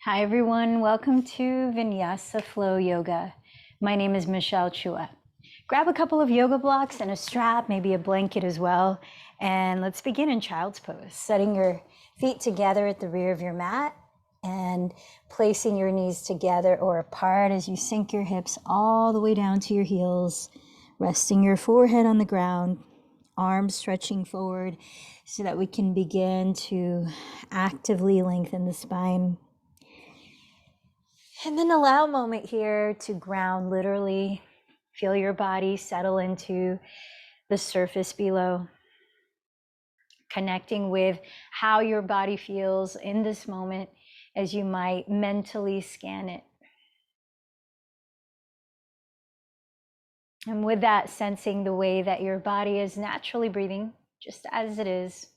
Hi everyone, welcome to Vinyasa Flow Yoga. My name is Michelle Chua. Grab a couple of yoga blocks and a strap, maybe a blanket as well, and let's begin in child's pose. Setting your feet together at the rear of your mat and placing your knees together or apart as you sink your hips all the way down to your heels, resting your forehead on the ground, arms stretching forward so that we can begin to actively lengthen the spine. And then allow a moment here to ground literally. Feel your body settle into the surface below. Connecting with how your body feels in this moment as you might mentally scan it. And with that, sensing the way that your body is naturally breathing, just as it is.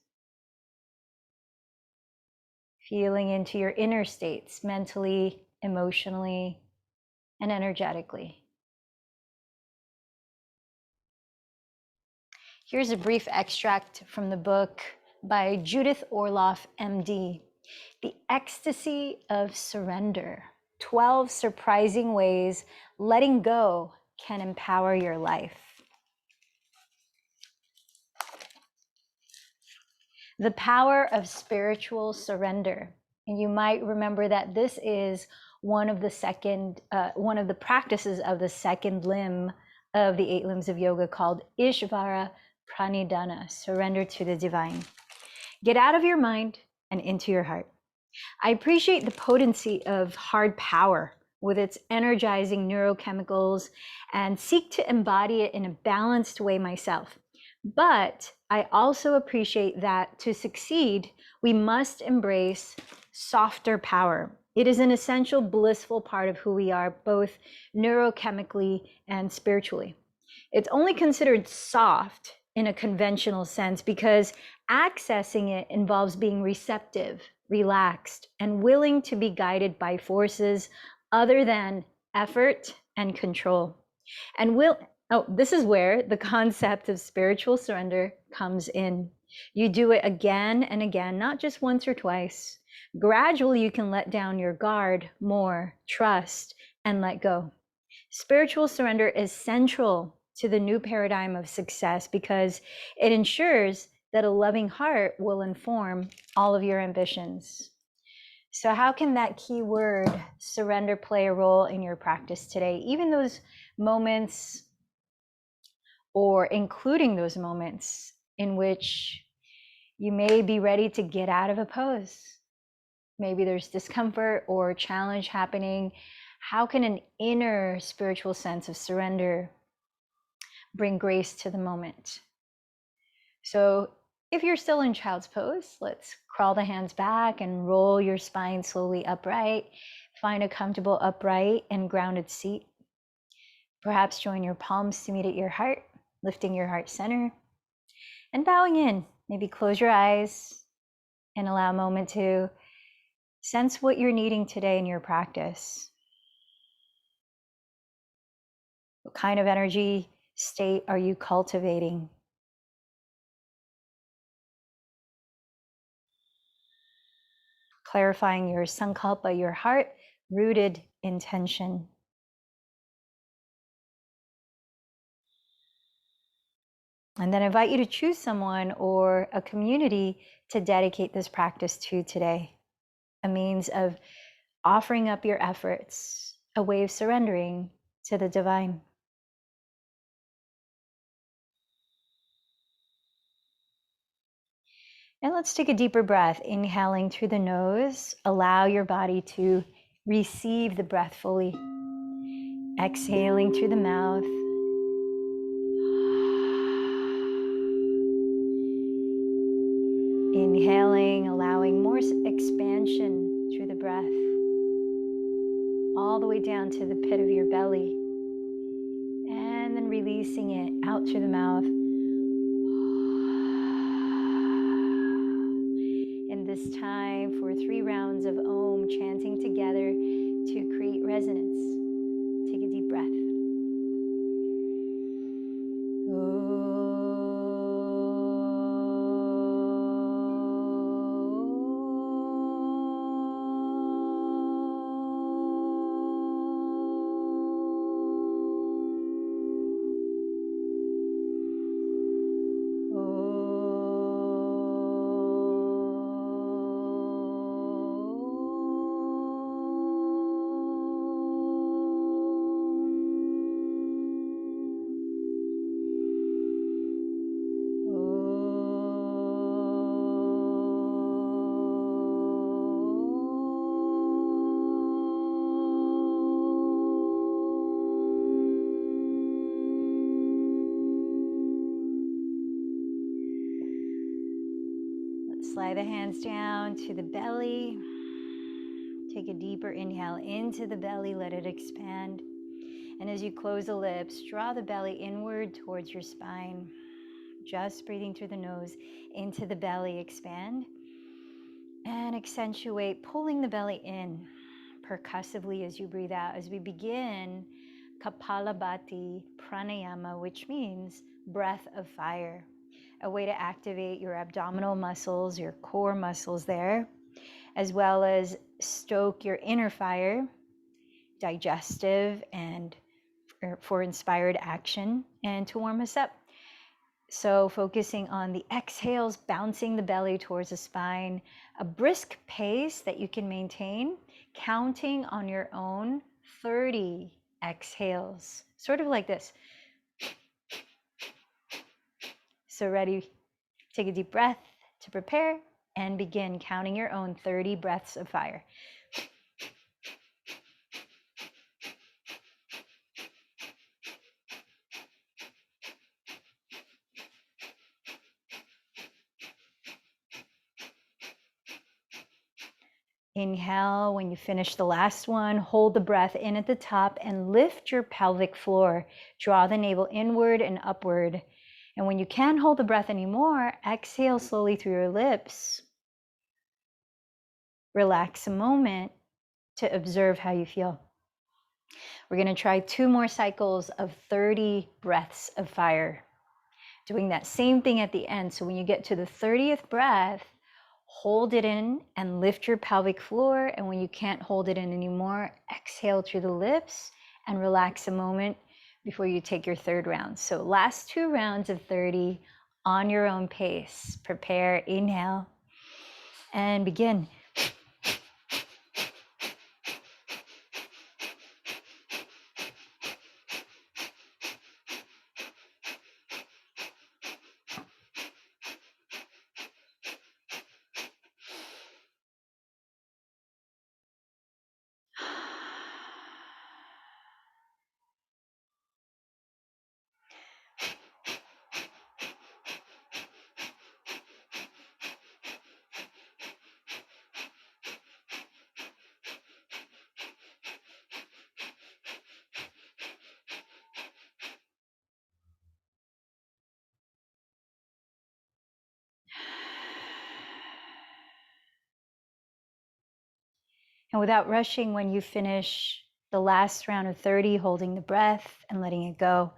Feeling into your inner states, mentally, emotionally, and energetically. Here's a brief extract from the book by Judith Orloff, MD, The Ecstasy of Surrender, 12 Surprising Ways Letting Go Can Empower Your Life. The power of spiritual surrender. And you might remember that this is one of the practices of the second limb of the 8 limbs of yoga called isvara pranidhana, surrender to the divine. Get out of your mind and into your heart. I appreciate the potency of hard power with its energizing neurochemicals and seek to embody it in a balanced way myself. But I also appreciate that to succeed, we must embrace softer power. It is an essential, blissful part of who we are, both neurochemically and spiritually. It's only considered soft in a conventional sense because accessing it involves being receptive, relaxed, and willing to be guided by forces other than effort and control. And this is where the concept of spiritual surrender comes in. You do it again and again, not just once or twice. Gradually, you can let down your guard more, trust, and let go. Spiritual surrender is central to the new paradigm of success because it ensures that a loving heart will inform all of your ambitions. So how can that key word, surrender, play a role in your practice today? Even those moments, or including those moments in which you may be ready to get out of a pose. Maybe there's discomfort or challenge happening. How can an inner spiritual sense of surrender bring grace to the moment? So if you're still in child's pose, let's crawl the hands back and roll your spine slowly upright. Find a comfortable upright and grounded seat. Perhaps join your palms to meet at your heart, lifting your heart center and bowing in. Maybe close your eyes and allow a moment to sense what you're needing today in your practice. What kind of energy state are you cultivating? Clarifying your sankalpa, your heart-rooted intention. And then I invite you to choose someone or a community to dedicate this practice to today. A means of offering up your efforts, a way of surrendering to the divine. And let's take a deeper breath, inhaling through the nose. Allow your body to receive the breath fully. Exhaling through the mouth. Inhaling, allowing more expansion through the breath, all the way down to the pit of your belly. And then releasing it out through the mouth. And this time for 3 rounds of Om, chanting together to create resonance. Take a deep breath. Fly the hands down to the belly. Take a deeper inhale into the belly, let it expand. And as you close the lips, draw the belly inward towards your spine. Just breathing through the nose into the belly, expand. And accentuate, pulling the belly in percussively as you breathe out. As we begin Kapalabhati pranayama, which means breath of fire, a way to activate your abdominal muscles, your core muscles there, as well as stoke your inner fire, digestive and for inspired action, and to warm us up. So focusing on the exhales, bouncing the belly towards the spine, a brisk pace that you can maintain, counting on your own 30 exhales, sort of like this. So ready, take a deep breath to prepare and begin counting your own 30 breaths of fire. Inhale, when you finish the last one, hold the breath in at the top and lift your pelvic floor. Draw the navel inward and upward. And when you can't hold the breath anymore, exhale slowly through your lips. Relax a moment to observe how you feel. We're going to try 2 more cycles of 30 breaths of fire. Doing that same thing at the end. So when you get to the 30th breath, hold it in and lift your pelvic floor. And when you can't hold it in anymore, exhale through the lips and relax a moment before you take your 3rd round. So last 2 rounds of 30 on your own pace. Prepare, inhale, and begin. And without rushing, when you finish the last round of 30, holding the breath and letting it go,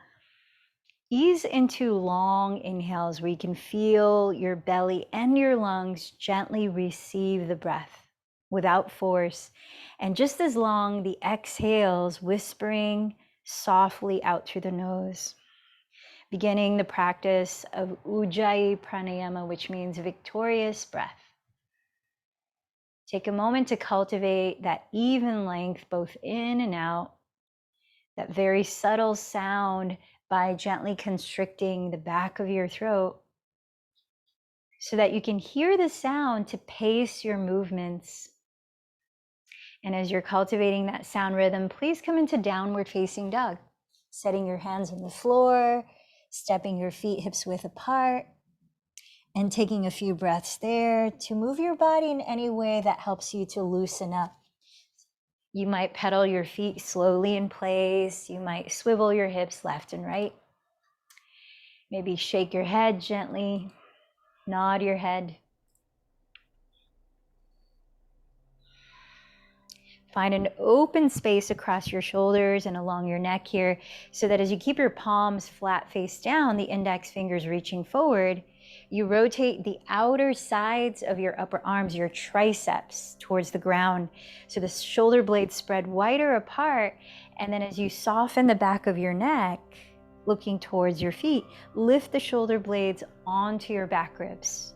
ease into long inhales where you can feel your belly and your lungs gently receive the breath without force. And just as long, the exhales, whispering softly out through the nose. Beginning the practice of Ujjayi pranayama, which means victorious breath. Take a moment to cultivate that even length, both in and out, that very subtle sound by gently constricting the back of your throat so that you can hear the sound to pace your movements. And as you're cultivating that sound rhythm, please come into downward facing dog, setting your hands on the floor, stepping your feet hips width apart, and taking a few breaths there to move your body in any way that helps you to loosen up. You might pedal your feet slowly in place. You might swivel your hips left and right. Maybe shake your head gently, nod your head. Find an open space across your shoulders and along your neck here so that as you keep your palms flat face down, the index fingers reaching forward, you rotate the outer sides of your upper arms, your triceps, towards the ground. So the shoulder blades spread wider apart. And then as you soften the back of your neck, looking towards your feet, lift the shoulder blades onto your back ribs.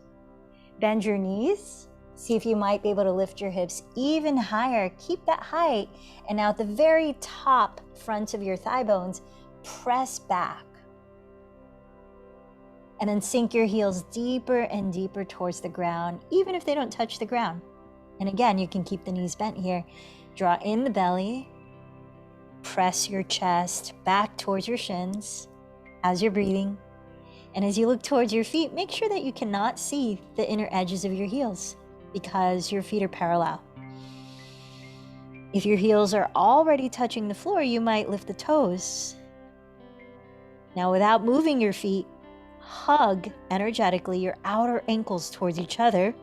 Bend your knees. See if you might be able to lift your hips even higher. Keep that height. And now at the very top front of your thigh bones, press back. And then sink your heels deeper and deeper towards the ground, even if they don't touch the ground. And again, you can keep the knees bent here. Draw in the belly. Press your chest back towards your shins as you're breathing. And as you look towards your feet, make sure that you cannot see the inner edges of your heels because your feet are parallel. If your heels are already touching the floor, you might lift the toes. Now, without moving your feet, hug energetically your outer ankles towards each other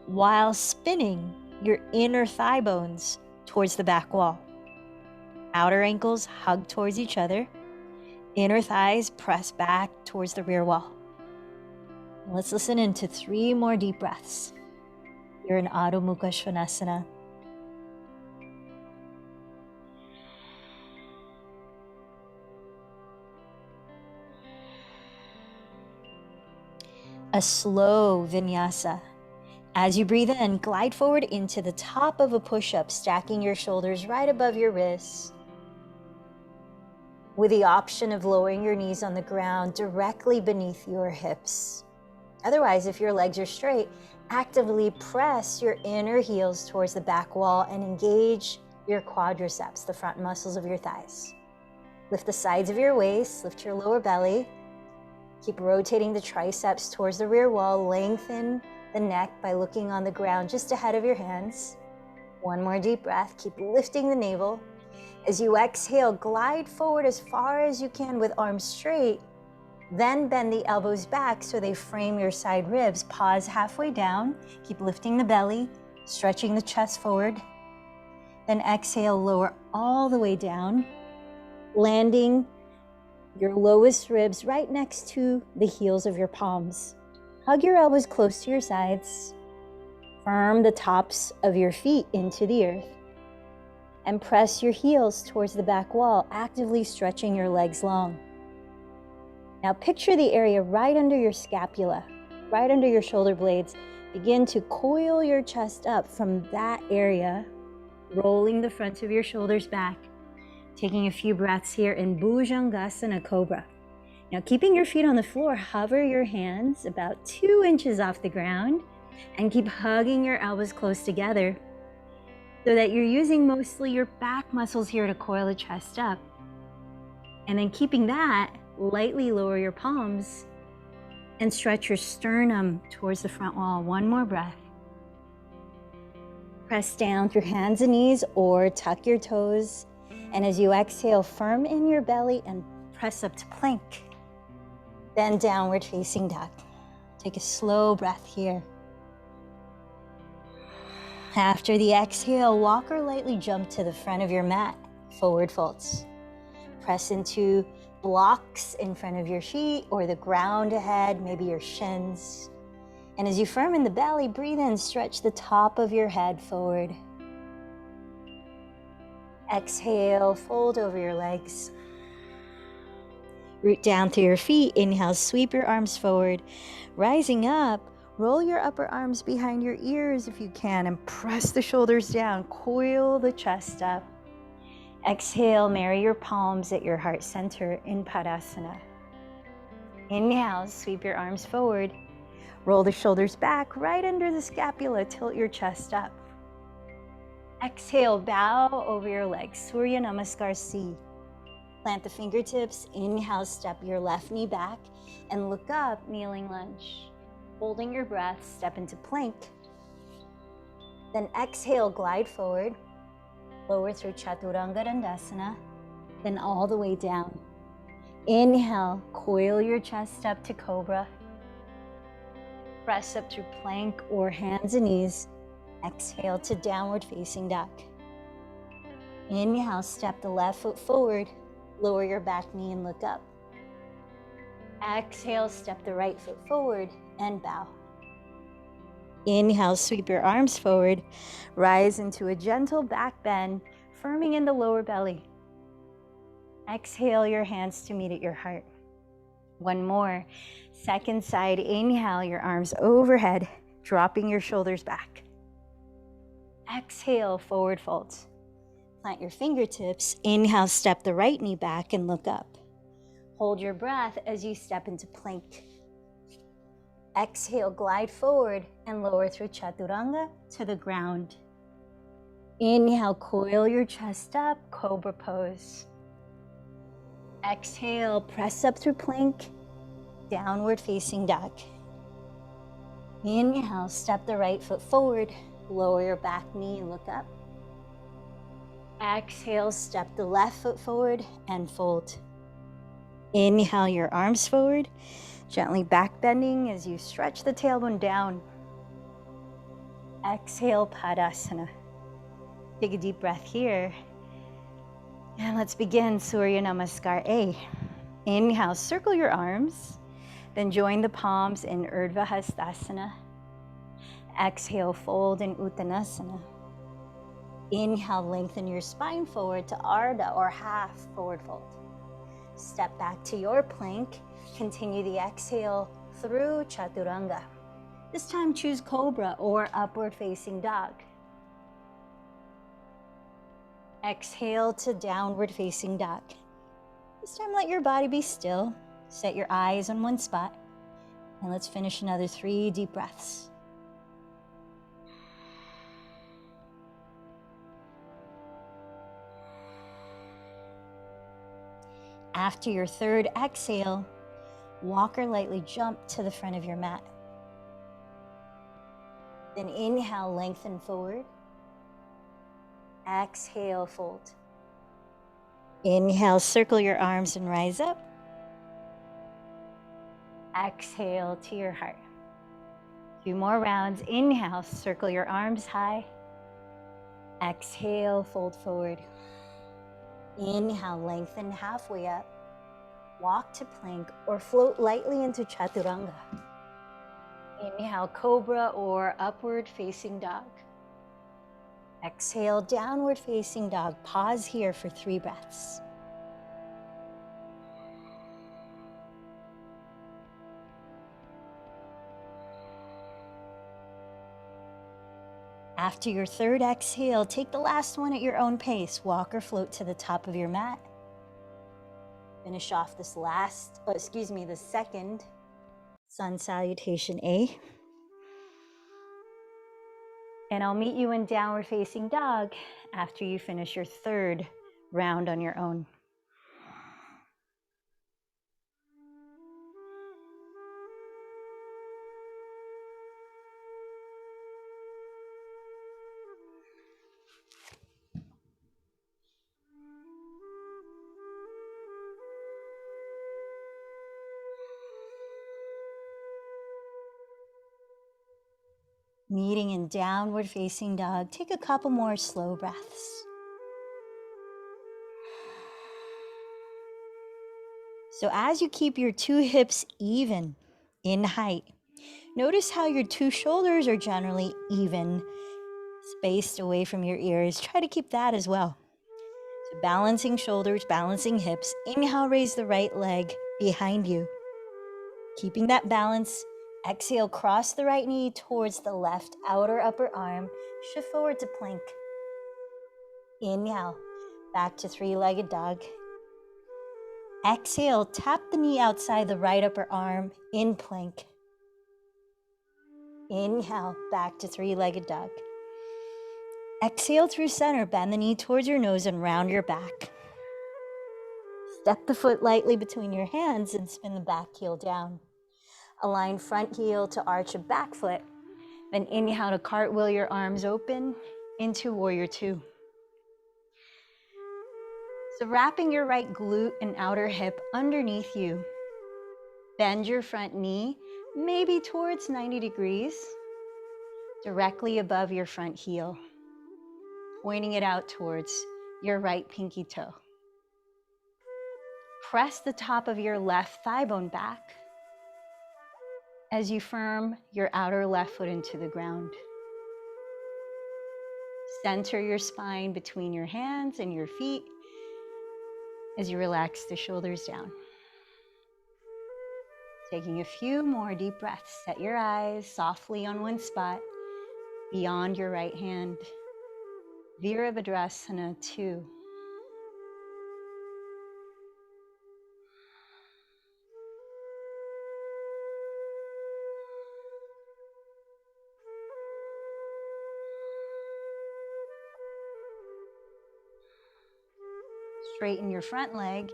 while spinning your inner thigh bones towards the back wall. Outer ankles hug towards each other. Inner thighs press back towards the rear wall. Let's listen into 3 more deep breaths. You're in Adho Mukha Svanasana. A slow vinyasa. As you breathe in, glide forward into the top of a push-up, stacking your shoulders right above your wrists, with the option of lowering your knees on the ground directly beneath your hips. Otherwise, if your legs are straight, actively press your inner heels towards the back wall and engage your quadriceps, the front muscles of your thighs. Lift the sides of your waist, lift your lower belly. Keep rotating the triceps towards the rear wall. Lengthen the neck by looking on the ground just ahead of your hands. 1 more deep breath. Keep lifting the navel. As you exhale, glide forward as far as you can with arms straight. Then bend the elbows back so they frame your side ribs. Pause halfway down. Keep lifting the belly, stretching the chest forward. Then exhale, lower all the way down, landing your lowest ribs right next to the heels of your palms. Hug your elbows close to your sides. Firm the tops of your feet into the earth. And press your heels towards the back wall, actively stretching your legs long. Now picture the area right under your scapula, right under your shoulder blades. Begin to coil your chest up from that area, rolling the front of your shoulders back. Taking a few breaths here in Bhujangasana Cobra. Now keeping your feet on the floor, hover your hands about 2 inches off the ground and keep hugging your elbows close together so that you're using mostly your back muscles here to coil the chest up. And then keeping that, lightly lower your palms and stretch your sternum towards the front wall. 1 more breath. Press down through hands and knees or tuck your toes. And as you exhale, firm in your belly and press up to plank. Then downward facing dog. Take a slow breath here. After the exhale, walk or lightly jump to the front of your mat, forward folds. Press into blocks in front of your feet or the ground ahead, maybe your shins. And as you firm in the belly, breathe in, stretch the top of your head forward. Exhale, fold over your legs. Root down through your feet. Inhale, sweep your arms forward. Rising up, roll your upper arms behind your ears if you can and press the shoulders down. Coil the chest up. Exhale, marry your palms at your heart center in Padasana. Inhale, sweep your arms forward. Roll the shoulders back right under the scapula. Tilt your chest up. Exhale, bow over your legs, Surya Namaskar C. Plant the fingertips, inhale, step your left knee back, and look up, kneeling lunge. Holding your breath, step into plank. Then exhale, glide forward, lower through Chaturanga Dandasana, then all the way down. Inhale, coil your chest up to Cobra. Press up through plank or hands and knees. Exhale to downward facing dog. Inhale, step the left foot forward, lower your back knee and look up. Exhale, step the right foot forward and bow. Inhale, sweep your arms forward, rise into a gentle back bend, firming in the lower belly. Exhale your hands to meet at your heart. 1 more. Second side, inhale your arms overhead, dropping your shoulders back. Exhale, forward fold. Plant your fingertips. Inhale, step the right knee back and look up. Hold your breath as you step into plank. Exhale, glide forward and lower through Chaturanga to the ground. Inhale, coil your chest up, Cobra pose. Exhale, press up through plank. Downward facing dog. Inhale, step the right foot forward, lower your back knee and look up. Exhale, step the left foot forward and fold. Inhale your arms forward, gently back bending as you stretch the tailbone down. Exhale, Padasana. Take a deep breath here. And let's begin Surya Namaskar A. Inhale, circle your arms, then join the palms in Urdhva Hastasana. Exhale, fold in Uttanasana. Inhale, lengthen your spine forward to Ardha or half forward fold. Step back to your plank. Continue the exhale through Chaturanga. This time choose Cobra or upward facing dog. Exhale to downward facing dog. This time let your body be still. Set your eyes on one spot. And let's finish another 3 deep breaths. After your third exhale, walk or lightly jump to the front of your mat. Then inhale, lengthen forward. Exhale, fold. Inhale, circle your arms and rise up. Exhale to your heart. 2 more rounds. Inhale, circle your arms high. Exhale, fold forward. Inhale, lengthen halfway up. Walk to plank or float lightly into Chaturanga. Inhale, Cobra or upward facing dog. Exhale, downward facing dog. Pause here for 3 breaths. After your third exhale, take the last one at your own pace. Walk or float to the top of your mat. Finish off this the second sun salutation A. And I'll meet you in downward facing dog after you finish your third round on your own. Meeting in downward facing dog, take a couple more slow breaths. So as you keep your 2 hips even in height, notice how your 2 shoulders are generally even, spaced away from your ears. Try to keep that as well. So balancing shoulders, balancing hips. Inhale, raise the right leg behind you. Keeping that balance. Exhale, cross the right knee towards the left outer upper arm. Shift forward to plank. Inhale, back to 3-legged dog. Exhale, tap the knee outside the right upper arm in plank. Inhale, back to 3-legged dog. Exhale through center, bend the knee towards your nose and round your back. Step the foot lightly between your hands and spin the back heel down. Align front heel to arch a back foot. Then inhale to cartwheel your arms open into Warrior 2. So wrapping your right glute and outer hip underneath you. Bend your front knee, maybe towards 90 degrees, directly above your front heel, pointing it out towards your right pinky toe. Press the top of your left thigh bone back as you firm your outer left foot into the ground. Center your spine between your hands and your feet as you relax the shoulders down. Taking a few more deep breaths. Set your eyes softly on one spot beyond your right hand. Virabhadrasana 2. Straighten your front leg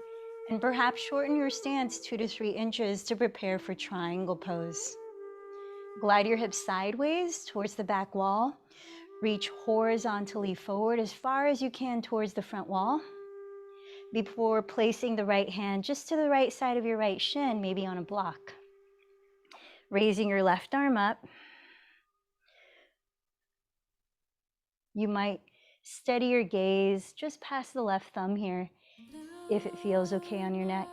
And perhaps shorten your stance 2 to 3 inches to prepare for triangle pose. Glide your hips sideways towards the back wall. Reach horizontally forward as far as you can towards the front wall. Before placing the right hand just to the right side of your right shin, maybe on a block. Raising your left arm up. You might steady your gaze just past the left thumb here, if it feels okay on your neck.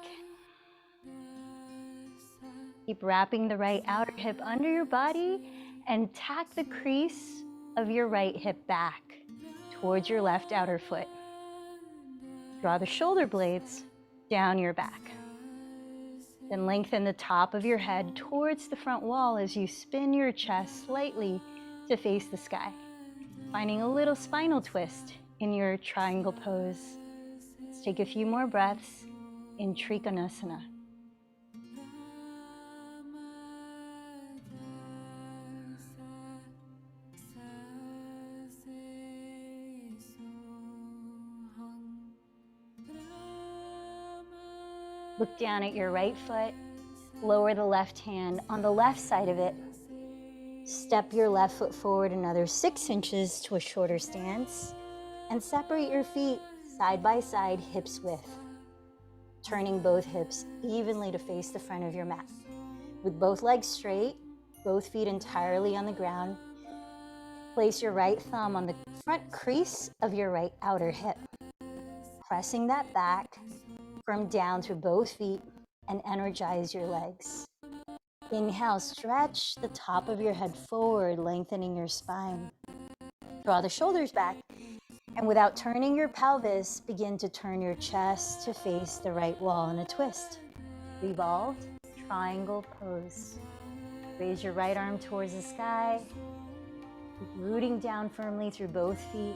Keep wrapping the right outer hip under your body and tack the crease of your right hip back towards your left outer foot. Draw the shoulder blades down your back. Then lengthen the top of your head towards the front wall as you spin your chest slightly to face the sky, finding a little spinal twist in your triangle pose. Let's take a few more breaths in Trikonasana. Look down at your right foot, lower the left hand on the left side of it. Step your left foot forward another 6 inches to a shorter stance and separate your feet side by side, hips width. Turning both hips evenly to face the front of your mat. With both legs straight, both feet entirely on the ground, place your right thumb on the front crease of your right outer hip. Pressing that back, firm down through both feet and energize your legs. Inhale, stretch the top of your head forward, lengthening your spine. Draw the shoulders back, and without turning your pelvis, begin to turn your chest to face the right wall in a twist. Revolved triangle pose. Raise your right arm towards the sky, keep rooting down firmly through both feet.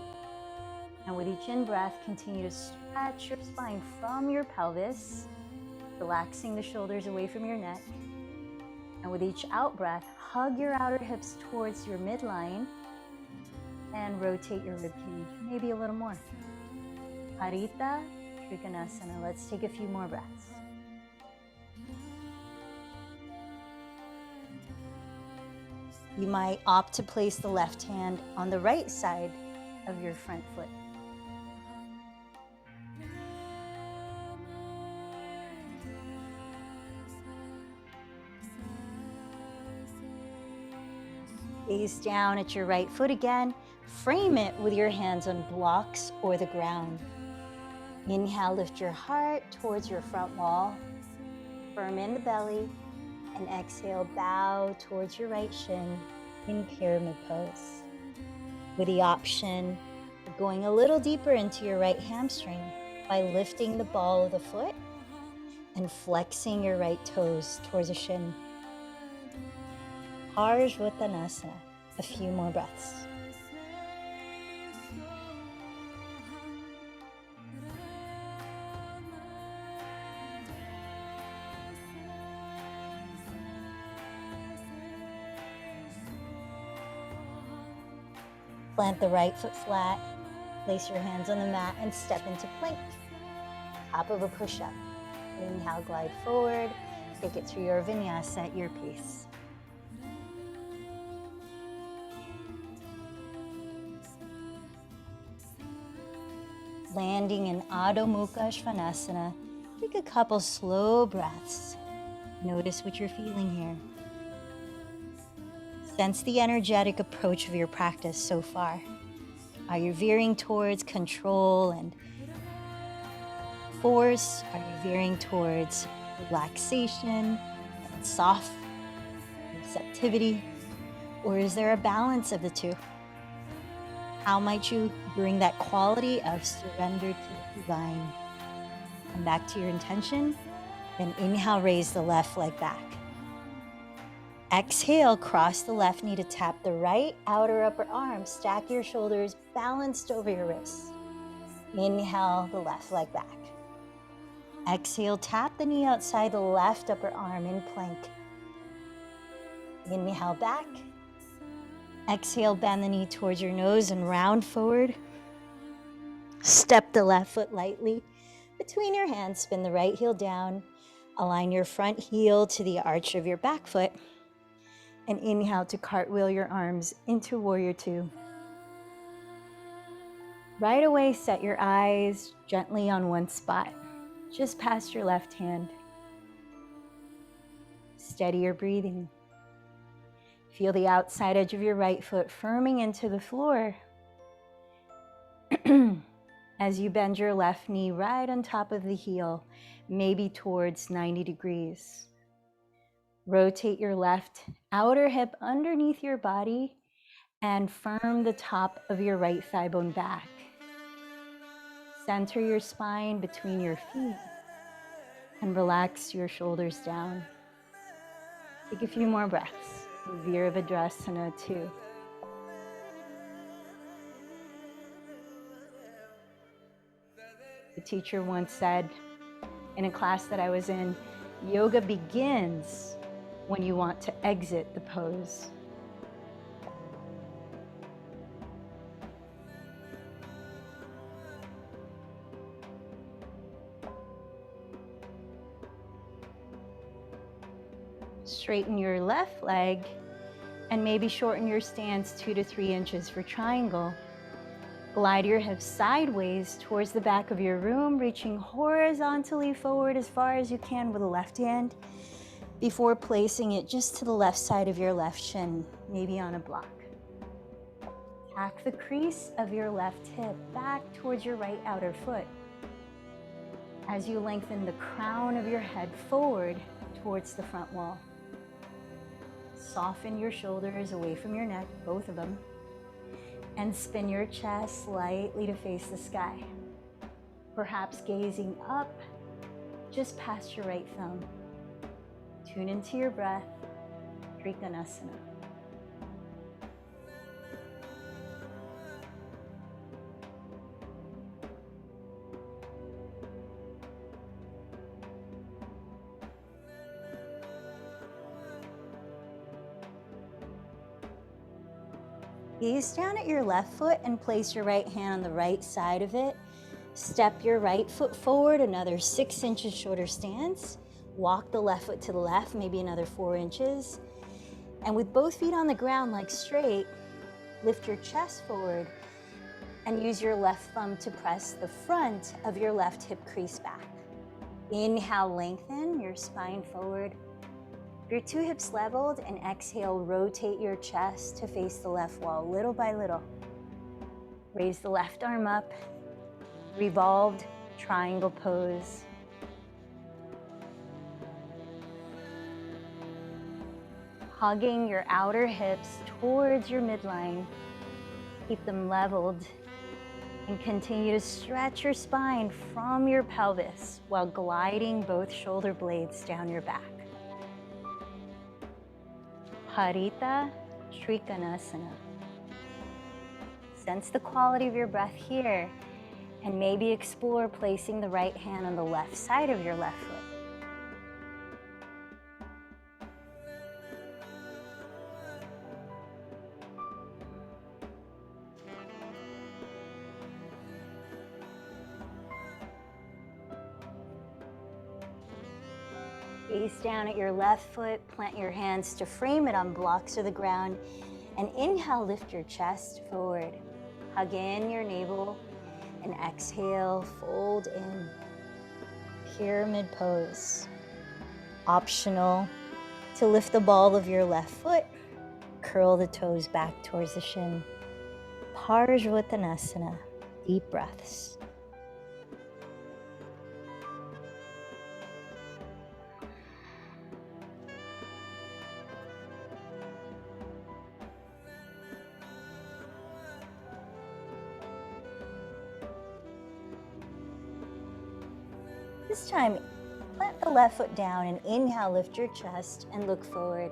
And with each in-breath, continue to stretch your spine from your pelvis, relaxing the shoulders away from your neck. And with each out-breath, hug your outer hips towards your midline and rotate your ribcage, maybe a little more. Harita Trikonasana. Let's take a few more breaths. You might opt to place the left hand on the right side of your front foot. Gaze down at your right foot again. Frame it with your hands on blocks or the ground. Inhale, lift your heart towards your front wall. Firm in the belly. And exhale, bow towards your right shin in pyramid pose. With the option of going a little deeper into your right hamstring by lifting the ball of the foot and flexing your right toes towards a shin. Parsvottanasana. A few more breaths. Plant the right foot flat, place your hands on the mat and step into plank. Top of a push-up. Inhale, glide forward. Take it through your vinyasa at your pace. Landing in Adho Mukha Svanasana, take a couple slow breaths. Notice what you're feeling here. Sense the energetic approach of your practice so far. Are you veering towards control and force? Are you veering towards relaxation and soft receptivity? Or is there a balance of the two? How might you bring that quality of surrender to the divine? Come back to your intention, then inhale, raise the left leg back. Exhale, cross the left knee to tap the right outer upper arm. Stack your shoulders balanced over your wrists. Inhale, the left leg back. Exhale, tap the knee outside the left upper arm in plank. Inhale, back. Exhale, bend the knee towards your nose and round forward. Step the left foot lightly Between your hands, spin the right heel down. Align your front heel to the arch of your back foot. And inhale to cartwheel your arms into Warrior Two. Right away, set your eyes gently on one spot, just past your left hand. Steady your breathing. Feel the outside edge of your right foot firming into the floor as you bend your left knee right on top of the heel, maybe towards 90 degrees. Rotate your left outer hip underneath your body and firm the top of your right thigh bone back. Center your spine between your feet and relax your shoulders down. Take a few more breaths. Virabhadrasana 2. The teacher once said in a class that I was in, yoga begins when you want to exit the pose. Straighten your left leg and maybe shorten your stance 2 to 3 inches for triangle. Glide your hips sideways towards the back of your room, reaching horizontally forward as far as you can with the left hand before placing it just to the left side of your left shin, maybe on a block. Tack the crease of your left hip back towards your right outer foot as you lengthen the crown of your head forward towards the front wall. Soften your shoulders away from your neck, both of them, and spin your chest slightly to face the sky, perhaps gazing up just past your right thumb. Tune into your breath, Trikonasana. Gaze down at your left foot and place your right hand on the right side of it. Step your right foot forward, another 6 inches shorter stance. Walk the left foot to the left, maybe another 4 inches. And with both feet on the ground, legs straight, lift your chest forward and use your left thumb to press the front of your left hip crease back. Inhale, lengthen your spine forward. Your 2 hips leveled, and exhale, rotate your chest to face the left wall little by little. Raise the left arm up, revolved triangle pose. Hugging your outer hips towards your midline. Keep them leveled and continue to stretch your spine from your pelvis while gliding both shoulder blades down your back. Harita Trikonasana. Sense the quality of your breath here, and maybe explore placing the right hand on the left side of your left foot. Gaze down at your left foot, plant your hands to frame it on blocks or the ground, and inhale, lift your chest forward. Hug in your navel, and exhale, fold in. Pyramid pose. Optional to lift the ball of your left foot, curl the toes back towards the shin. Parsvottanasana, deep breaths. This time, plant the left foot down and inhale, lift your chest and look forward.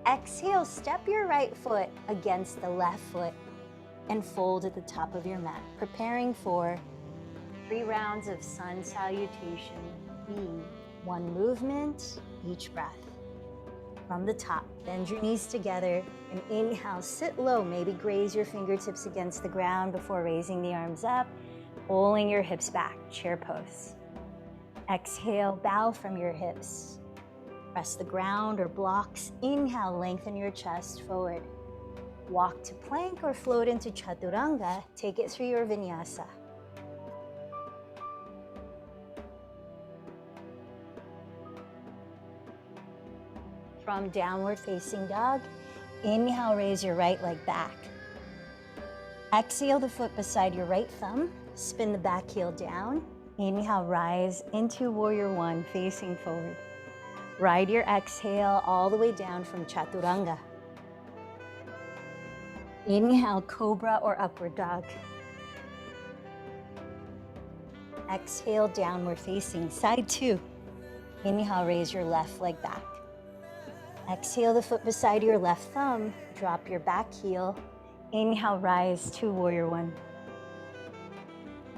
Exhale, step your right foot against the left foot and fold at the top of your mat, preparing for 3 rounds of sun salutation, being 1 movement each breath. From the top, bend your knees together and inhale, sit low, maybe graze your fingertips against the ground before raising the arms up. pulling your hips back, chair pose. Exhale, bow from your hips. Press the ground or blocks. Inhale, lengthen your chest forward. Walk to plank or float into chaturanga. Take it through your vinyasa. From downward facing dog, inhale, raise your right leg back. Exhale the foot beside your right thumb. Spin the back heel down. Inhale, rise into warrior one, facing forward. Ride your exhale all the way down from chaturanga. Inhale, cobra or upward dog. Exhale, downward facing, side two. Inhale, raise your left leg back. Exhale the foot beside your left thumb. Drop your back heel. Inhale, rise to warrior one.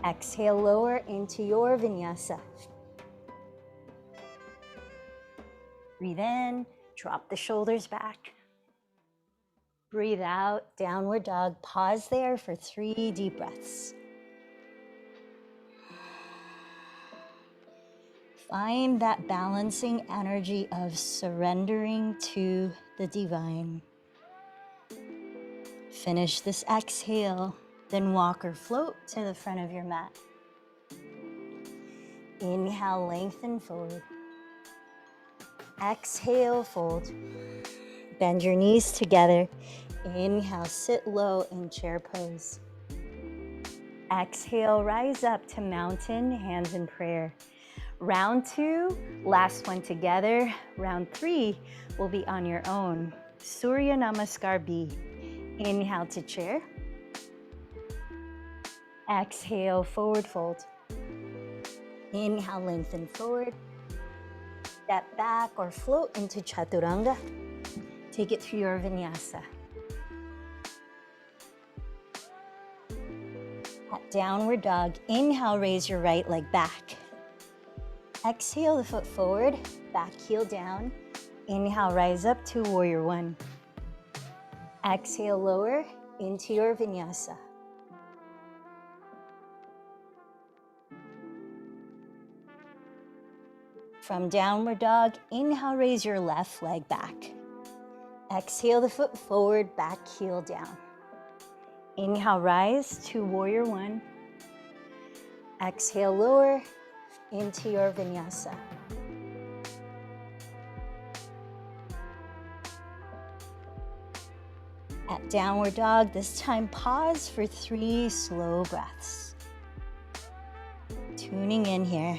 Exhale, lower into your vinyasa. Breathe in, drop the shoulders back. Breathe out, downward dog. Pause there for 3 deep breaths. Find that balancing energy of surrendering to the divine. Finish this exhale, then walk or float to the front of your mat. Inhale, lengthen forward. Exhale, fold. Bend your knees together. Inhale, sit low in chair pose. Exhale, rise up to mountain, hands in prayer. Round 2, last one together. Round 3 will be on your own. Surya Namaskar B. Inhale to chair. Exhale, forward fold. Inhale, lengthen forward. Step back or float into chaturanga. Take it through your vinyasa. At downward dog, inhale, raise your right leg back. Exhale the foot forward, back heel down. Inhale, rise up to warrior one. Exhale, lower into your vinyasa. From downward dog, inhale, raise your left leg back. Exhale the foot forward, back heel down. Inhale, rise to warrior one. Exhale, lower into your vinyasa. At downward dog, this time pause for 3 slow breaths. Tuning in here.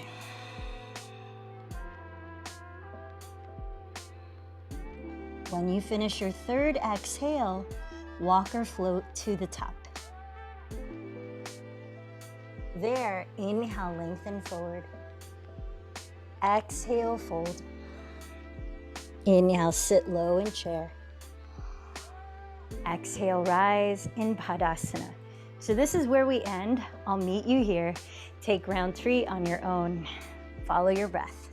When you finish your 3rd exhale, walk or float to the top. There, inhale, lengthen forward. Exhale, fold. Inhale, sit low in chair. Exhale, rise in Padasana. So this is where we end. I'll meet you here. Take round 3 on your own. Follow your breath.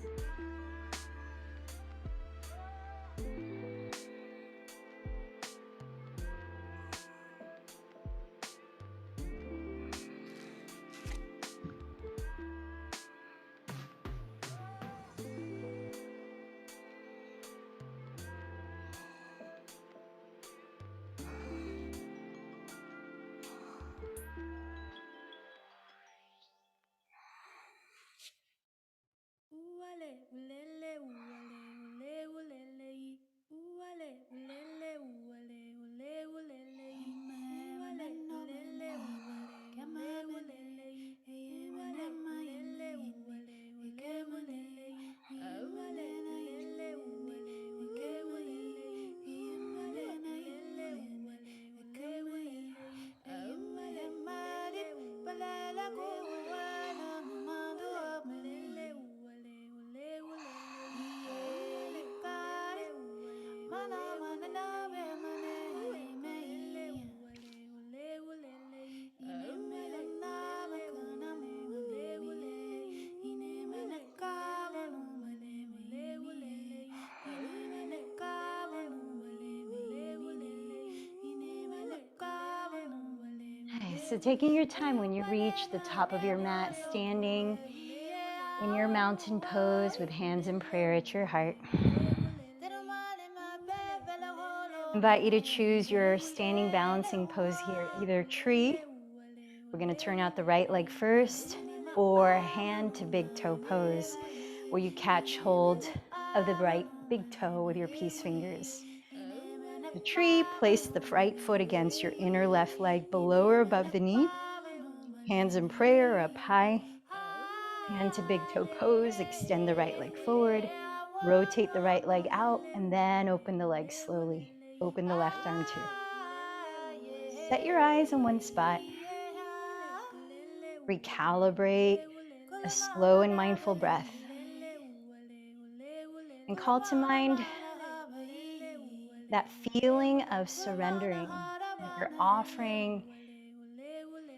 So taking your time when you reach the top of your mat, standing in your mountain pose with hands in prayer at your heart. Invite you to choose your standing balancing pose here, either tree, we're going to turn out the right leg first, or hand to big toe pose, where you catch hold of the right big toe with your peace fingers. The tree, place the right foot against your inner left leg below or above the knee. Hands in prayer up high. Hand to big toe pose, extend the right leg forward. Rotate the right leg out and then open the leg slowly. Open the left arm too. Set your eyes in one spot. Recalibrate a slow and mindful breath. And call to mind that feeling of surrendering, that you're offering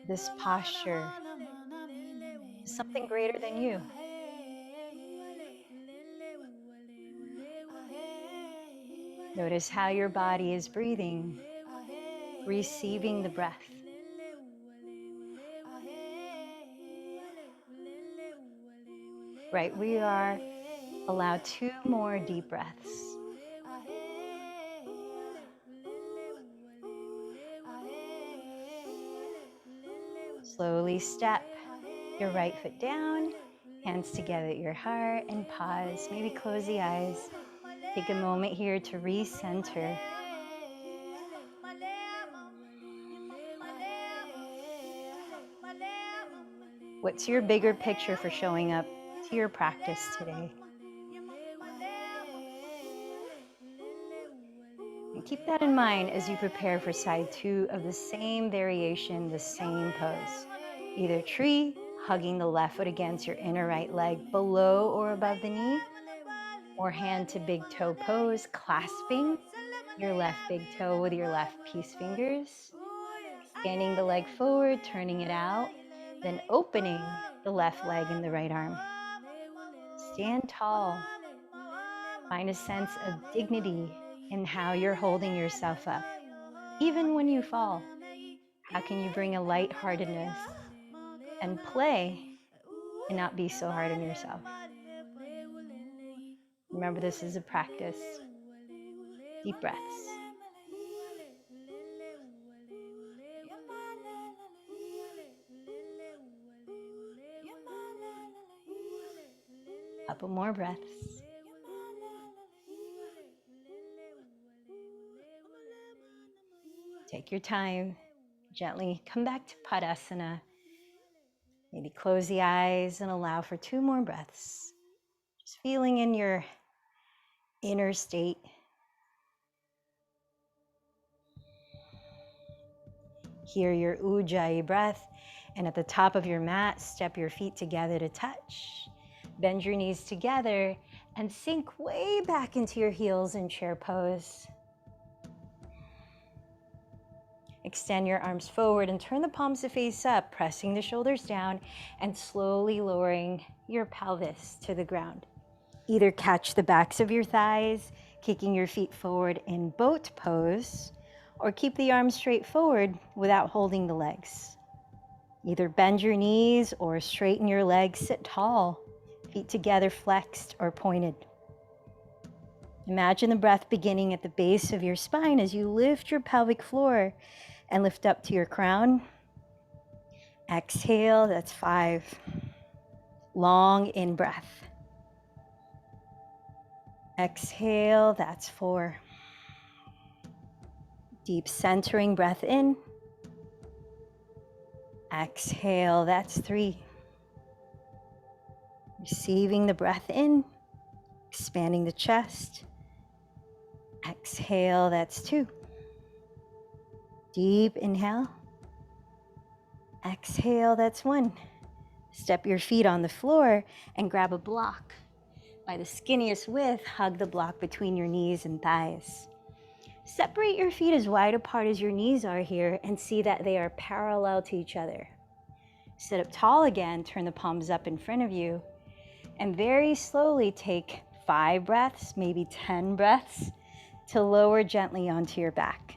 this posture to something greater than you. Notice how your body is breathing, receiving the breath. Right, we are allowed 2 more deep breaths. Slowly step your right foot down, hands together at your heart, and pause. Maybe close the eyes. Take a moment here to recenter. What's your bigger picture for showing up to your practice today? And keep that in mind as you prepare for side 2 of the same variation, the same pose. Either tree, hugging the left foot against your inner right leg below or above the knee, or hand to big toe pose, clasping your left big toe with your left peace fingers, extending the leg forward, turning it out, then opening the left leg and the right arm. Stand tall. Find a sense of dignity in how you're holding yourself up. Even when you fall, how can you bring a lightheartedness and play and not be so hard on yourself? Remember, this is a practice. Deep breaths. Couple more breaths. Take your time. Gently come back to Padasana. Maybe close the eyes and allow for 2 more breaths. Just feeling in your inner state. Hear your Ujjayi breath. And at the top of your mat, step your feet together to touch. Bend your knees together and sink way back into your heels in chair pose. Extend your arms forward and turn the palms to face up, pressing the shoulders down and slowly lowering your pelvis to the ground. Either catch the backs of your thighs, kicking your feet forward in boat pose, or keep the arms straight forward without holding the legs. Either bend your knees or straighten your legs, sit tall, feet together flexed or pointed. Imagine the breath beginning at the base of your spine as you lift your pelvic floor and lift up to your crown. Exhale, that's 5. Long in-breath. Exhale, that's 4. Deep centering breath in. Exhale, that's 3. Receiving the breath in, expanding the chest. Exhale, that's 2. Deep inhale. Exhale, that's 1. Step your feet on the floor and grab a block. By the skinniest width, hug the block between your knees and thighs. Separate your feet as wide apart as your knees are here and see that they are parallel to each other. Sit up tall again, turn the palms up in front of you, and very slowly take 5 breaths, maybe 10 breaths, to lower gently onto your back.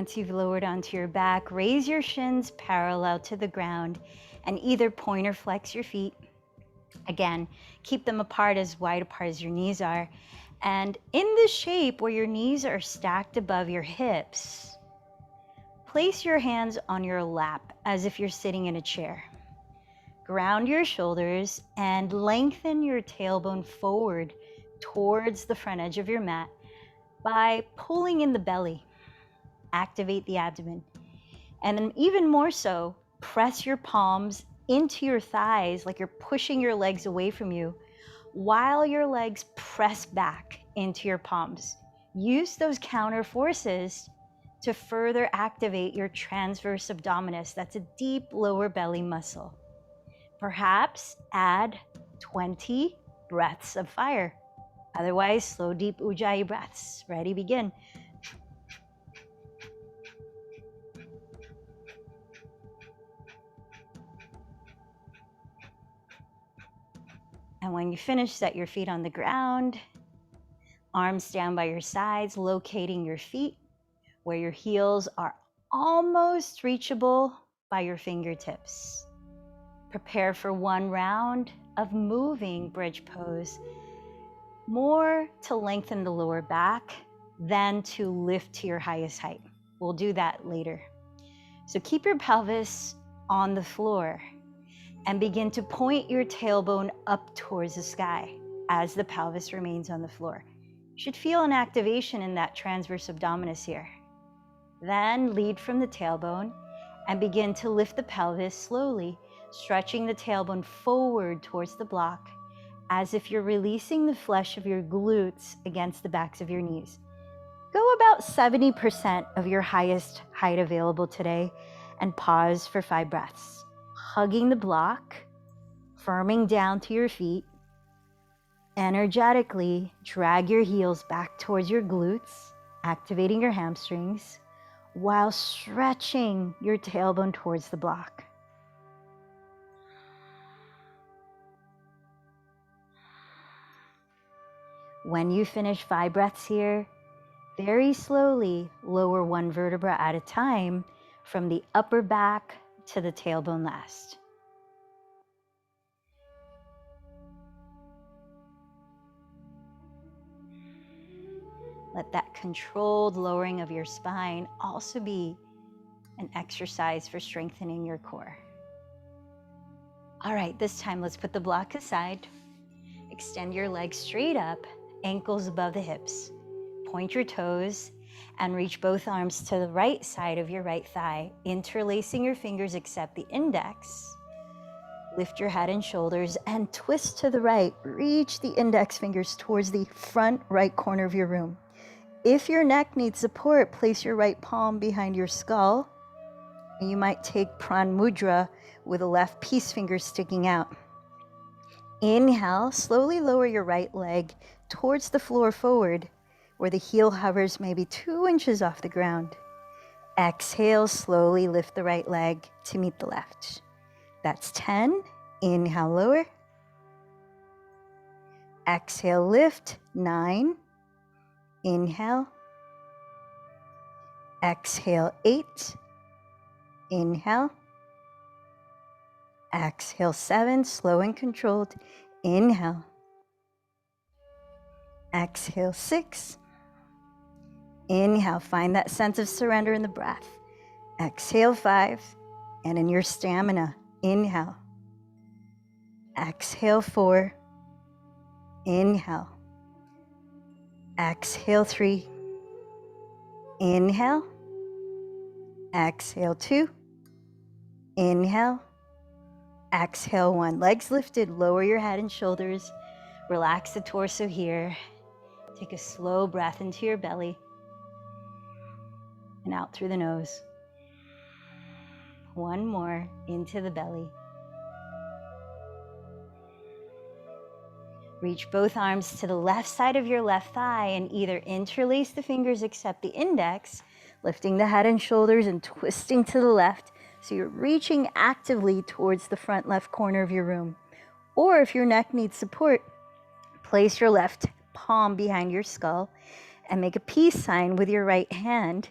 once you've lowered onto your back, raise your shins parallel to the ground and either point or flex your feet. Again, keep them apart, as wide apart as your knees are. And in this shape where your knees are stacked above your hips, place your hands on your lap as if you're sitting in a chair. Ground your shoulders and lengthen your tailbone forward towards the front edge of your mat by pulling in the belly. Activate the abdomen. And then even more so, press your palms into your thighs like you're pushing your legs away from you while your legs press back into your palms. Use those counter forces to further activate your transverse abdominis. That's a deep lower belly muscle. Perhaps add 20 breaths of fire. Otherwise, slow, deep Ujjayi breaths. Ready, begin. And when you finish, set your feet on the ground, arms down by your sides, locating your feet where your heels are almost reachable by your fingertips. Prepare for one round of moving bridge pose, more to lengthen the lower back than to lift to your highest height. We'll do that later. So keep your pelvis on the floor and begin to point your tailbone up towards the sky as the pelvis remains on the floor. You should feel an activation in that transverse abdominis here. Then lead from the tailbone and begin to lift the pelvis slowly, stretching the tailbone forward towards the block as if you're releasing the flesh of your glutes against the backs of your knees. Go about 70% of your highest height available today and pause for 5 breaths. Hugging the block, firming down to your feet. Energetically drag your heels back towards your glutes, activating your hamstrings, while stretching your tailbone towards the block. When you finish 5 breaths here, very slowly lower 1 vertebra at a time from the upper back to the tailbone last. Let that controlled lowering of your spine also be an exercise for strengthening your core. All right, this time let's put the block aside. Extend your legs straight up, ankles above the hips. Point your toes and reach both arms to the right side of your right thigh, interlacing your fingers except the index. Lift your head and shoulders and twist to the right. Reach the index fingers towards the front right corner of your room. If your neck needs support, place your right palm behind your skull. You might take pran mudra with the left peace finger sticking out. Inhale, slowly lower your right leg towards the floor forward, where the heel hovers maybe 2 inches off the ground. Exhale, slowly lift the right leg to meet the left. That's 10. Inhale, lower. Exhale, lift. 9. Inhale. Exhale, 8. Inhale. Exhale, 7. Slow and controlled. Inhale. Exhale, 6. Inhale, find that sense of surrender in the breath. Exhale, 5. And in your stamina, inhale. Exhale, 4. Inhale. Exhale, 3. Inhale. Exhale, 2. Inhale. Exhale, 1. Legs lifted, lower your head and shoulders. Relax the torso here. Take a slow breath into your belly and out through the nose. 1 more into the belly. Reach both arms to the left side of your left thigh and either interlace the fingers except the index, lifting the head and shoulders and twisting to the left so you're reaching actively towards the front left corner of your room. Or if your neck needs support, place your left palm behind your skull and make a peace sign with your right hand,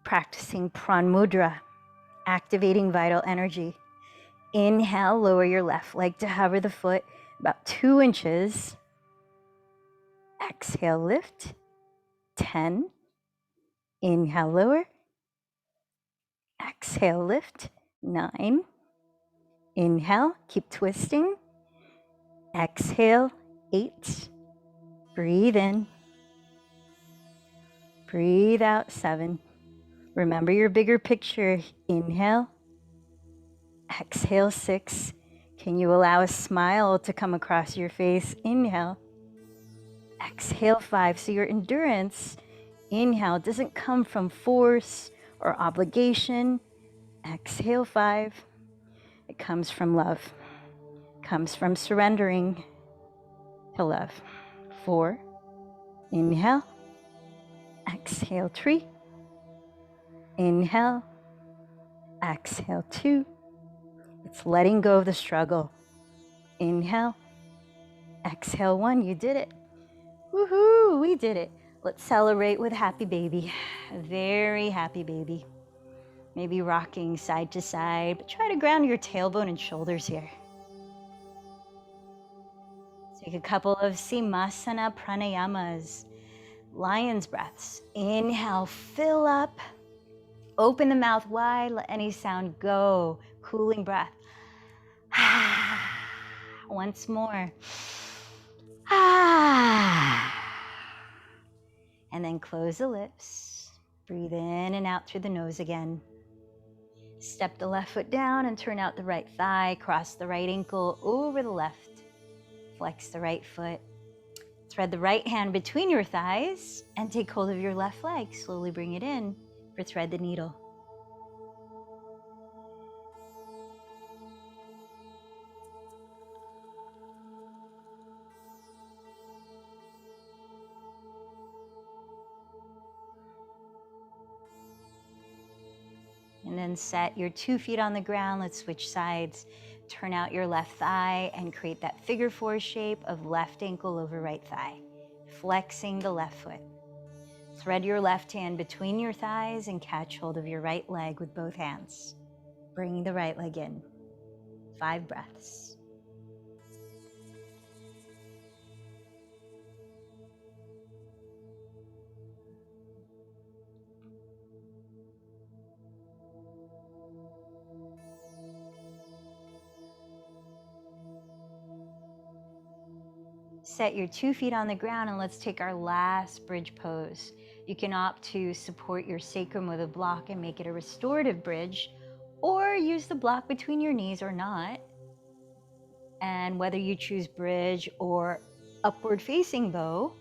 practicing pran mudra, activating vital energy. Inhale, lower your left leg to hover the foot about 2 inches. Exhale, lift. 10. Inhale, lower. Exhale, lift. 9. Inhale, keep twisting. Exhale, 8. Breathe in. Breathe out, 7. Remember your bigger picture. Inhale. Exhale, 6. Can you allow a smile to come across your face? Inhale. Exhale, 5. So your endurance, inhale, doesn't come from force or obligation. Exhale, 5. It comes from love. Comes from surrendering to love. 4. Inhale. Exhale, 3. Inhale. Exhale, 2. It's letting go of the struggle. Inhale. Exhale, 1. You did it. Woohoo, we did it. Let's celebrate with happy baby. A very happy baby. Maybe rocking side to side, but try to ground your tailbone and shoulders here. Take a couple of Simasana pranayamas, lion's breaths. Inhale, fill up. Open the mouth wide, let any sound go. Cooling breath. Once more. And then close the lips. Breathe in and out through the nose again. Step the left foot down and turn out the right thigh. Cross the right ankle over the left. Flex the right foot. Thread the right hand between your thighs and take hold of your left leg. Slowly bring it in for thread the needle. And then set your 2 feet on the ground. Let's switch sides. Turn out your left thigh and create that figure 4 shape of left ankle over right thigh. Flexing the left foot. Thread your left hand between your thighs and catch hold of your right leg with both hands. Bringing the right leg in. 5 breaths. Set your 2 feet on the ground and let's take our last bridge pose. You can opt to support your sacrum with a block and make it a restorative bridge, or use the block between your knees or not. And whether you choose bridge or upward facing bow,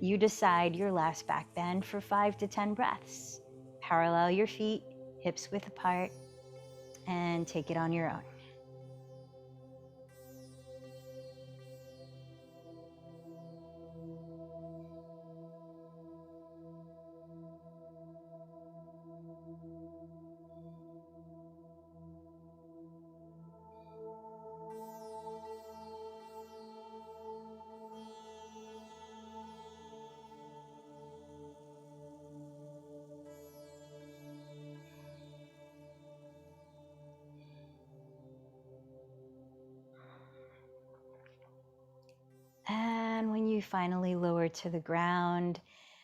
you decide your last back bend for 5 to 10 breaths. Parallel your feet, hips width apart, and take it on your own. And when you finally lower to the ground,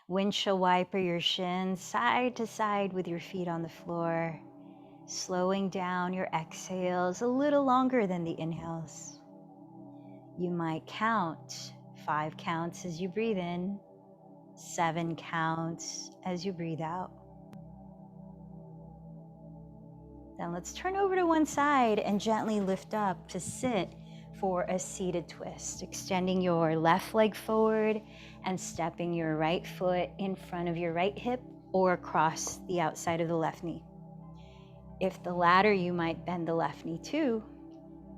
windshield wiper your shins side to side with your feet on the floor, slowing down your exhales a little longer than the inhales. You might count 5 counts as you breathe in, 7 counts as you breathe out. Then let's turn over to one side and gently lift up to sit for a seated twist, extending your left leg forward and stepping your right foot in front of your right hip or across the outside of the left knee. If the latter, you might bend the left knee too.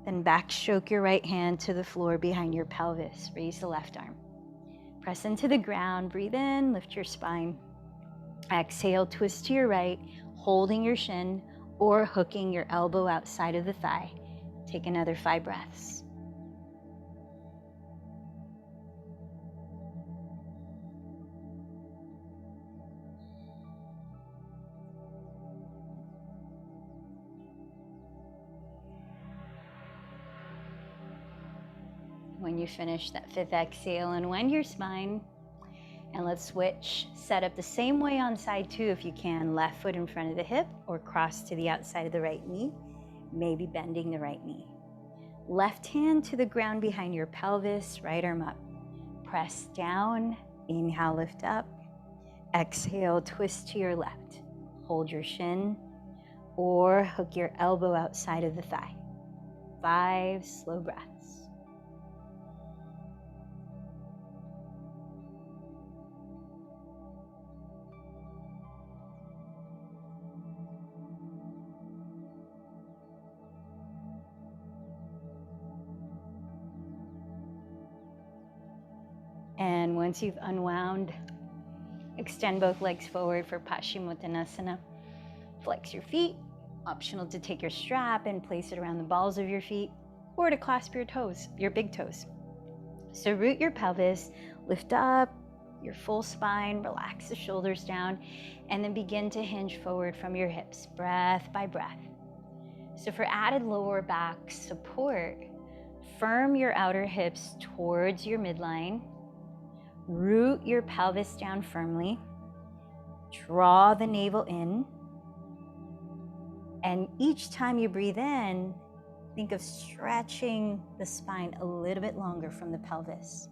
Then backstroke your right hand to the floor behind your pelvis. Raise the left arm. Press into the ground, breathe in, lift your spine. Exhale, twist to your right, holding your shin or hooking your elbow outside of the thigh. Take another 5 breaths. When you finish that 5th exhale, unwind your spine. And let's switch. Set up the same way on side 2 if you can. Left foot in front of the hip or cross to the outside of the right knee, maybe bending the right knee. Left hand to the ground behind your pelvis, right arm up. Press down, inhale, lift up. Exhale, twist to your left. Hold your shin or hook your elbow outside of the thigh. 5 slow breaths. And once you've unwound, extend both legs forward for Paschimottanasana. Flex your feet. Optional to take your strap and place it around the balls of your feet or to clasp your toes, your big toes. So root your pelvis, lift up your full spine, relax the shoulders down, and then begin to hinge forward from your hips, breath by breath. So for added lower back support, firm your outer hips towards your midline. Root your pelvis down firmly. Draw the navel in. And each time you breathe in, think of stretching the spine a little bit longer from the pelvis.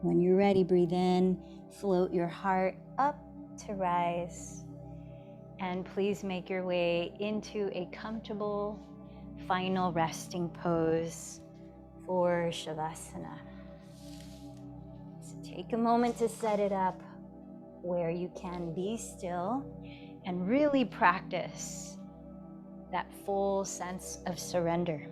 When you're ready, breathe in, float your heart up to rise. And please make your way into a comfortable final resting pose for Shavasana. So take a moment to set it up where you can be still and really practice that full sense of surrender.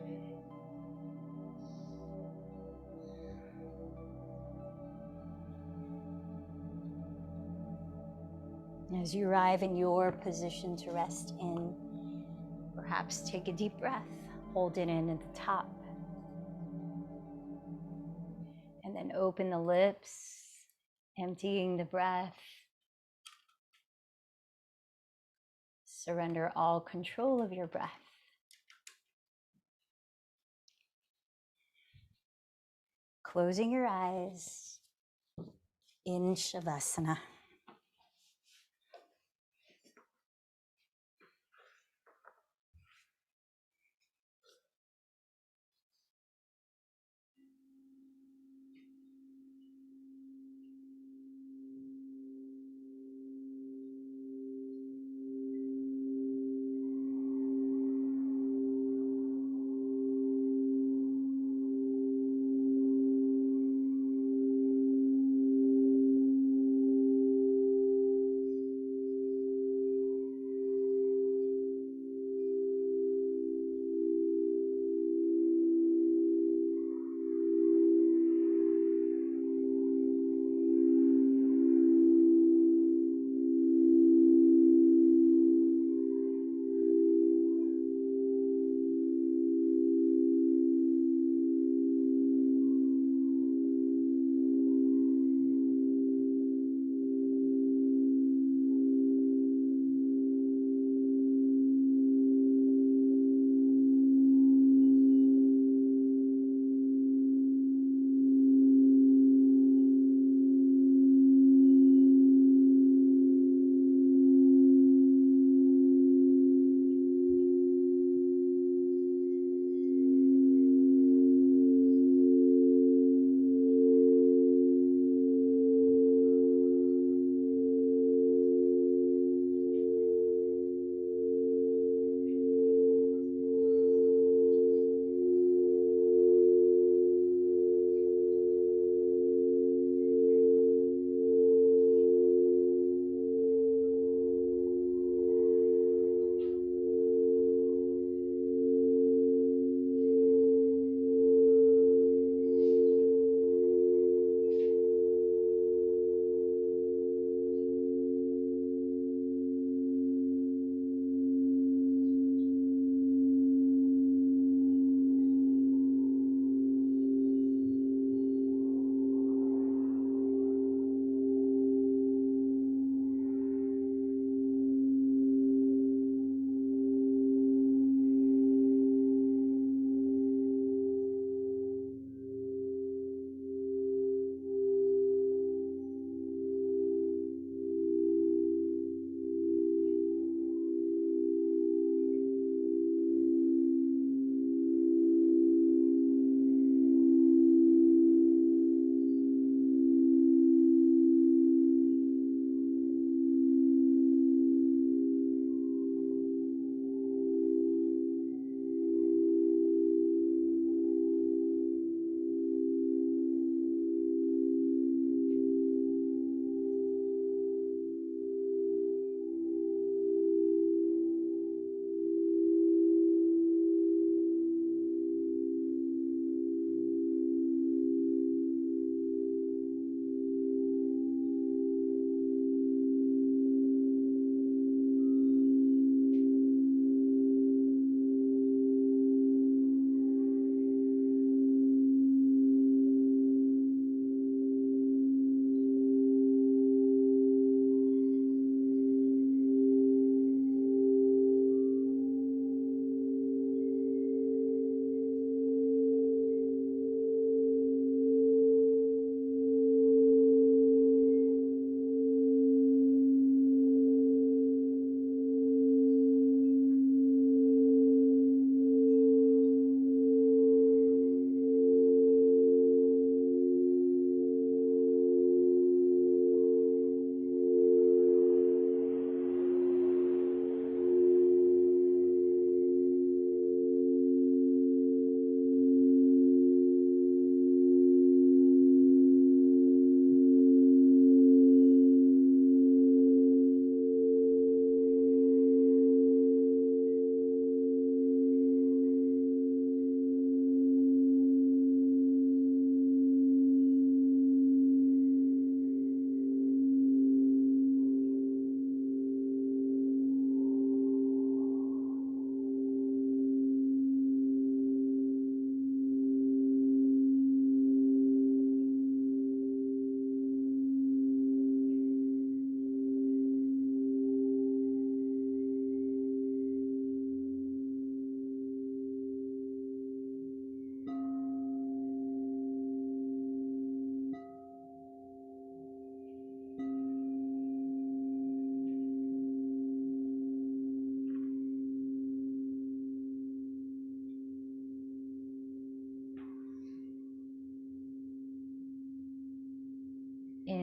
As you arrive in your position to rest in, perhaps take a deep breath, hold it in at the top. And then open the lips, emptying the breath. Surrender all control of your breath. Closing your eyes in Shavasana.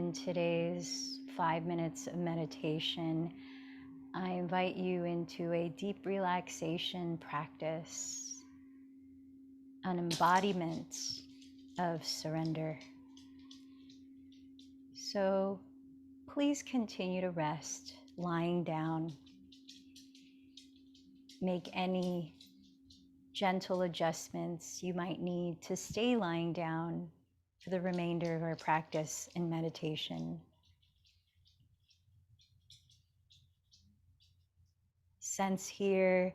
begin today's 5 minutes of meditation, I invite you into a deep relaxation practice, an embodiment of surrender. So please continue to rest, lying down. Make any gentle adjustments you might need to stay lying down for the remainder of our practice in meditation. Sense here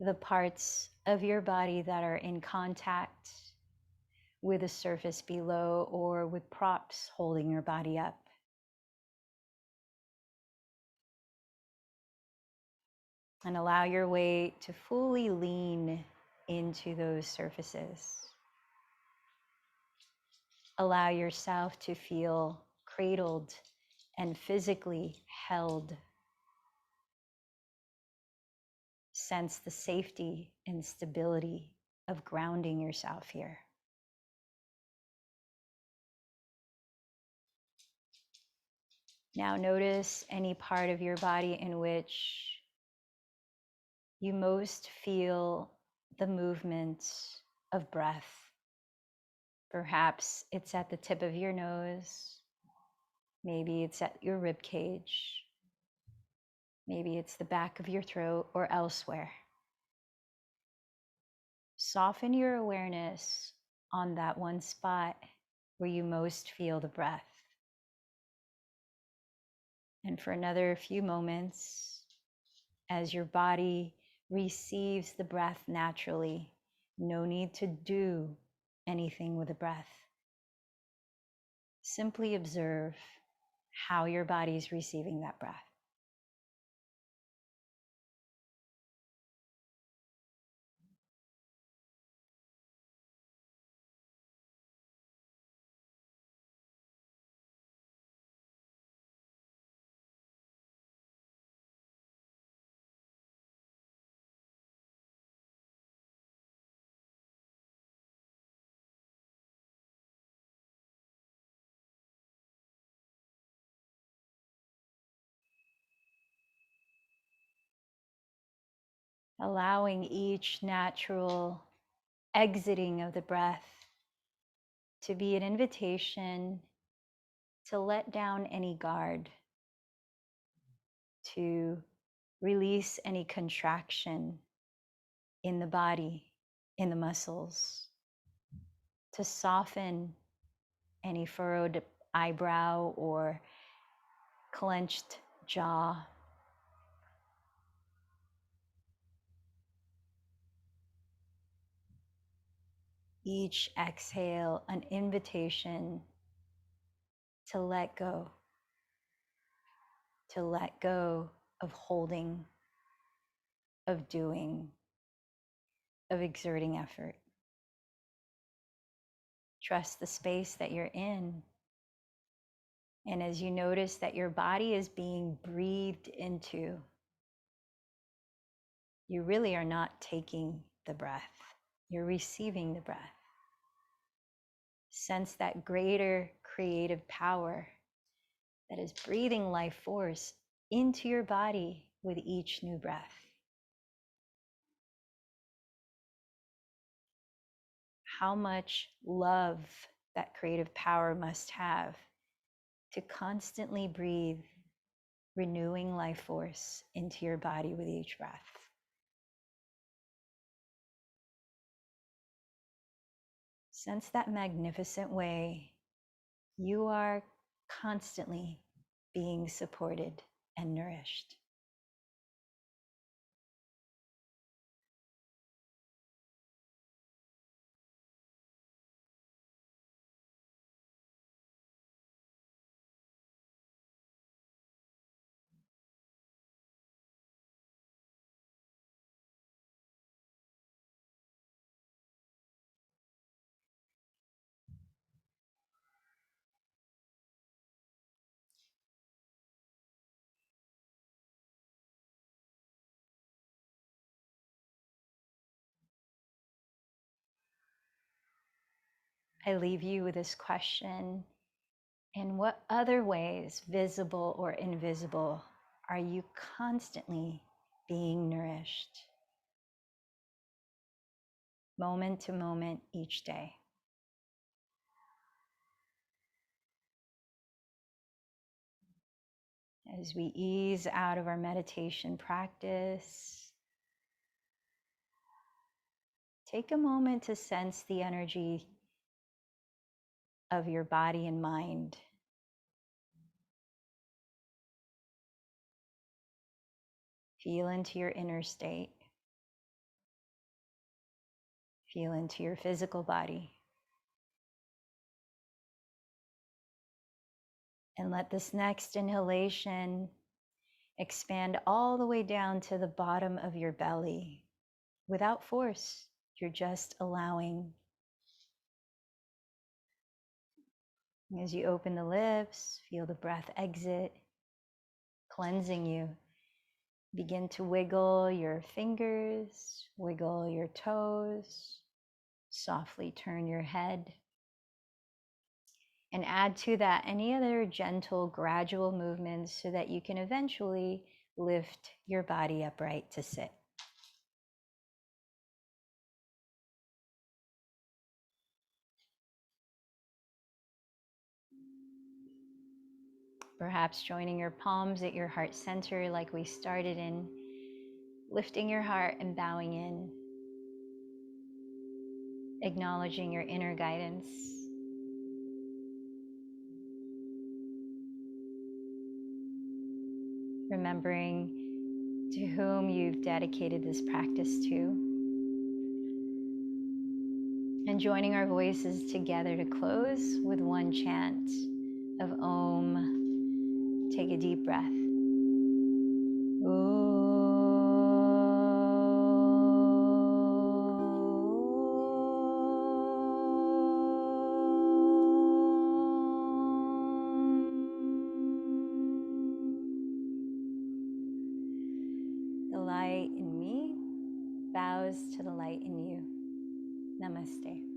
the parts of your body that are in contact with the surface below or with props holding your body up. And allow your weight to fully lean into those surfaces. Allow yourself to feel cradled and physically held. Sense the safety and stability of grounding yourself here. Now notice any part of your body in which you most feel the movement of breath. Perhaps it's at the tip of your nose. Maybe it's at your rib cage. Maybe it's the back of your throat or elsewhere. Soften your awareness on that one spot where you most feel the breath. And for another few moments, as your body receives the breath naturally, no need to do anything with the breath. Simply observe how your body is receiving that breath. Allowing each natural exiting of the breath to be an invitation to let down any guard, to release any contraction in the body, in the muscles, to soften any furrowed eyebrow or clenched jaw. Each exhale, an invitation to let go of holding, of doing, of exerting effort. Trust the space that you're in. And as you notice that your body is being breathed into, you really are not taking the breath. You're receiving the breath. Sense that greater creative power that is breathing life force into your body with each new breath. How much love that creative power must have to constantly breathe renewing life force into your body with each breath. Sense that magnificent way you are constantly being supported and nourished. I leave you with this question. In what other ways, visible or invisible, are you constantly being nourished? Moment to moment each day. As we ease out of our meditation practice, take a moment to sense the energy of your body and mind. Feel into your inner state. Feel into your physical body. And let this next inhalation expand all the way down to the bottom of your belly without force. You're just allowing. As you open the lips, feel the breath exit, cleansing you. Begin to wiggle your fingers, wiggle your toes, softly turn your head. And add to that any other gentle, gradual movements so that you can eventually lift your body upright to sit. Perhaps joining your palms at your heart center like we started in, lifting your heart and bowing in, acknowledging your inner guidance. Remembering to whom you've dedicated this practice to. And joining our voices together to close with one chant of Om. Take a deep breath. Om. The light in me bows to the light in you. Namaste.